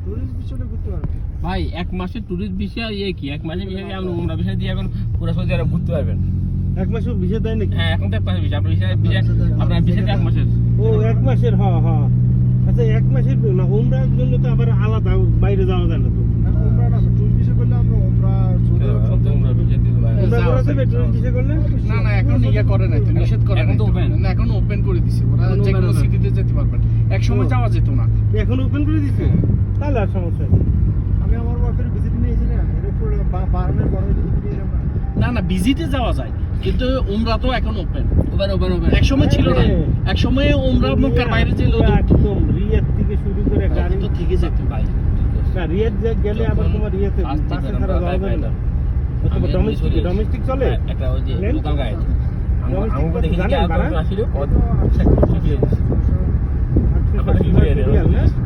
Tourist বিষয়ে ঘুরতে পারবেন ভাই। এক মাসের টুরিস্ট ভিসা কি এক মাসের ভিসা আপনি উমরা ভিসা দিয়ে এখন পুরো সৌদি আরব ঘুরতে পারবেন। এক মাসের ভিসা দেয় নাকি? হ্যাঁ, এখন তো এক মাসের ভিসা আপনার আপনার ভিসাতে এক মাসের। ও এক মাসের, হ্যাঁ হ্যাঁ। আচ্ছা এক মাসের না, উমরার জন্য তো আবার আলাদা বাইরে যাওয়া যায় না তো? উমরা না, টুরিস্ট ভিসা করলে আমরা উমরা উমরা ভিসা দিতে পারবেন। উমরা করা যাবে টুরিস্ট ভিসা করলে? না না, এখন ইয়া করে নাই তো, নিষেধ করে এখন নাই তো ওপেন। না, এখন ওপেন করে দিছে ওরা, এখন যে কোনো open সিটিতে যেতে পারবেন। এক সময় যাওয়া যেত না। এখন ওপেন করে দিচ্ছে, তাহলে আর সমস্যা নেই। আমি আমার ওয়াইফের ভিজিট নিয়েছি না, এর উপর বারানের বড় ভিজিট নিয়ে আমরা। না না, ভিজিটে যাওয়া যায়, কিন্তু উমরা তো এখন ওপেন। ওপেন এক সময় ছিল না, এক সময় উমরা মক্কার বাইরে যে লোক একদম রিয়াদ থেকে শুরু করে গাড়ি তো থেকে যেত ভাই। না, রিয়াদ গেলে আবার তোমার রিয়াতে আসতে বাসে পারেন, ছাড়া যাওয়া যাবে না। অথবা ডোমেস্টিক চলে? একটা ওই যে Plane? লোকাল গাইড Domestic আমি দেখি জানেন কি আর ভাড়া? আসলে আচ্ছা, আচ্ছা, আচ্ছা, আচ্ছা, আচ্ছা, আচ্ছা, আচ্ছা, আচ্ছা, আচ্ছা, আচ্ছা, আচ্ছা, আচ্ছা, আচ্ছা, আচ্ছা, আচ্ছা,